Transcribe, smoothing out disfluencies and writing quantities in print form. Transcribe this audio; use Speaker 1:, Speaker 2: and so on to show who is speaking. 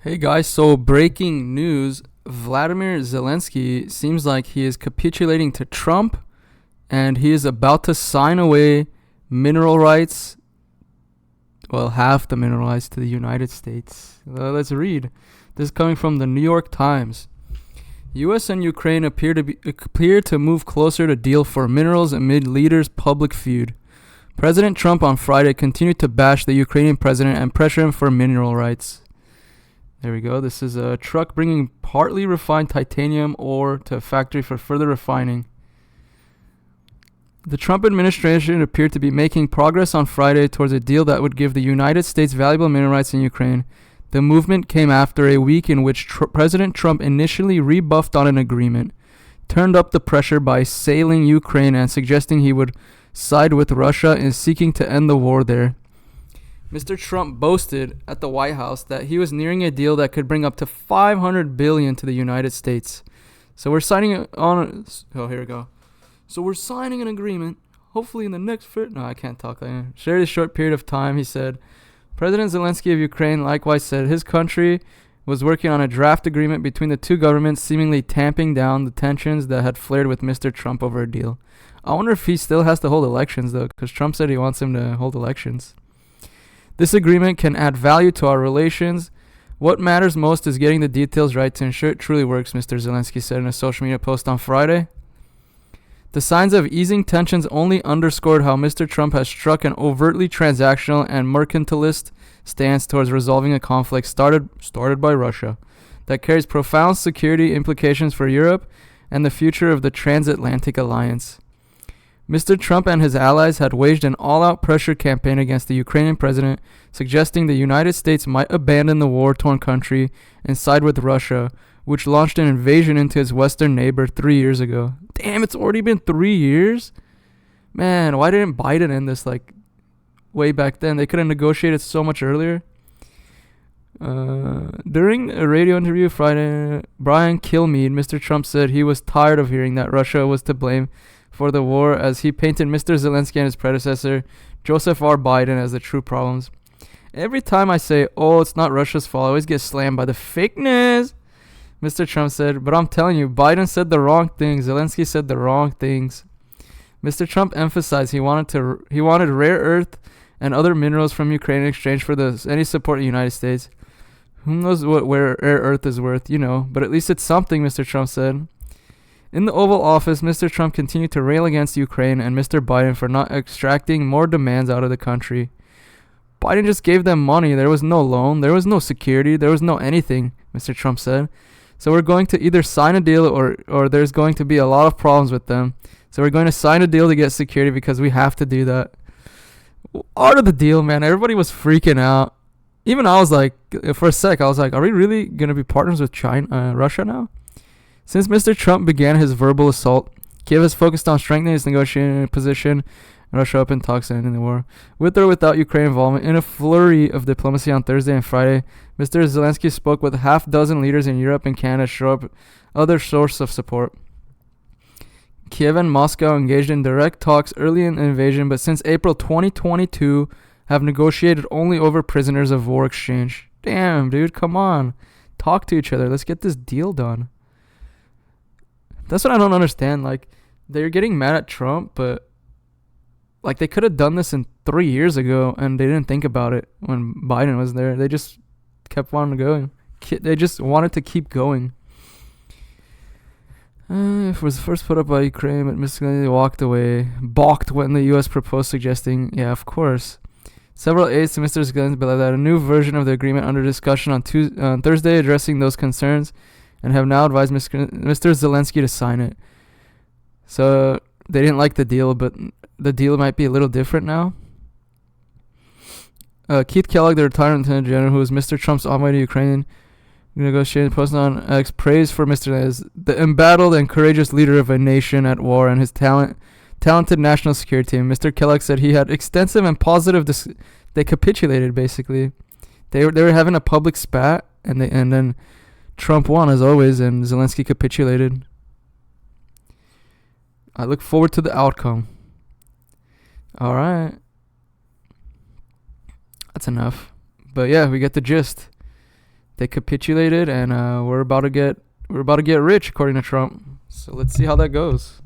Speaker 1: Hey guys, so breaking news. Vladimir Zelensky seems like he is capitulating to Trump and he is about to sign away mineral rights, well, half the mineral rights to the United States. Let's read. This is coming from the New York Times. US and Ukraine appear to move closer to deal for minerals amid leaders' public feud. President Trump on Friday continued to bash the Ukrainian president and pressure him for mineral rights. There we go. This is a truck bringing partly refined titanium ore to a factory for further refining. The Trump administration appeared to be making progress on Friday towards a deal that would give the United States valuable mineral rights in Ukraine. The movement came after a week in which President Trump initially rebuffed on an agreement, turned up the pressure by assailing Ukraine and suggesting he would side with Russia in seeking to end the war there. Mr. Trump boasted at the White House that he was nearing a deal that could bring up to $500 billion to the United States. So we're signing on. Oh, here we go. So we're signing an agreement. Hopefully in the next. No, I can't talk like that. Shared a short period of time, he said. President Zelensky of Ukraine likewise said his country was working on a draft agreement between the two governments, seemingly tamping down the tensions that had flared with Mr. Trump over a deal. I wonder if he still has to hold elections, though, because Trump said he wants him to hold elections. This agreement can add value to our relations. What matters most is getting the details right to ensure it truly works, Mr. Zelensky said in a social media post on Friday. The signs of easing tensions only underscored how Mr. Trump has struck an overtly transactional and mercantilist stance towards resolving a conflict started by Russia that carries profound security implications for Europe and the future of the transatlantic alliance. Mr. Trump and his allies had waged an all-out pressure campaign against the Ukrainian president, suggesting the United States might abandon the war-torn country and side with Russia, which launched an invasion into its western neighbor 3 years ago. Damn, it's already been 3 years? Man, why didn't Biden end this way back then? They could have negotiated so much earlier. During a radio interview Friday, Brian Kilmeade, Mr. Trump said he was tired of hearing that Russia was to blame for the war, as he painted Mr. Zelensky and his predecessor, Joseph R. Biden, as the true problems. Every time I say, oh, it's not Russia's fault, I always get slammed by the fakeness, Mr. Trump said. But I'm telling you, Biden said the wrong things. Zelensky said the wrong things. Mr. Trump emphasized he wanted rare earth and other minerals from Ukraine in exchange for any support of the United States. Who knows what rare earth is worth, but at least it's something, Mr. Trump said. In the Oval Office, Mr. Trump continued to rail against Ukraine and Mr. Biden for not extracting more demands out of the country. Biden just gave them money. There was no loan. There was no security. There was no anything, Mr. Trump said. So we're going to either sign a deal or there's going to be a lot of problems with them. So we're going to sign a deal to get security because we have to do that. Art of the deal, man. Everybody was freaking out. Even I was like, for a sec, I was like, are we really going to be partners with Russia now? Since Mr. Trump began his verbal assault, Kiev has focused on strengthening its negotiating position, and Russia opened talks ending the war. With or without Ukraine involvement, in a flurry of diplomacy on Thursday and Friday, Mr. Zelensky spoke with half dozen leaders in Europe and Canada to show up other source of support. Kiev and Moscow engaged in direct talks early in the invasion, but since April 2022 have negotiated only over prisoners of war exchange. Damn, dude, come on. Talk to each other. Let's get this deal done. That's what I don't understand. They're getting mad at Trump, but they could have done this 3 years ago, and they didn't think about it when Biden was there. They just kept wanting to go. They just wanted to keep going. It was first put up by Ukraine, but Mr. Zelensky balked when the U.S. proposed, suggesting, yeah, of course. Several aides to Mr. Zelensky believe that a new version of the agreement under discussion on Thursday addressing those concerns, and have now advised Mr. Zelensky to sign it. So they didn't like the deal, but the deal might be a little different now. Keith Kellogg, the retired Lieutenant General, who was Mr. Trump's envoy to Ukraine, negotiated posted on X praise for Mr. as the embattled and courageous leader of a nation at war and his talented national security team. Mr. Kellogg said he had extensive and positive. They capitulated basically. They were having a public spat, and then Trump won as always, and Zelensky capitulated. I look forward to the outcome. All right. That's enough. But yeah, we get the gist. they capitulated, and we're about to get rich, according to Trump. So let's see how that goes.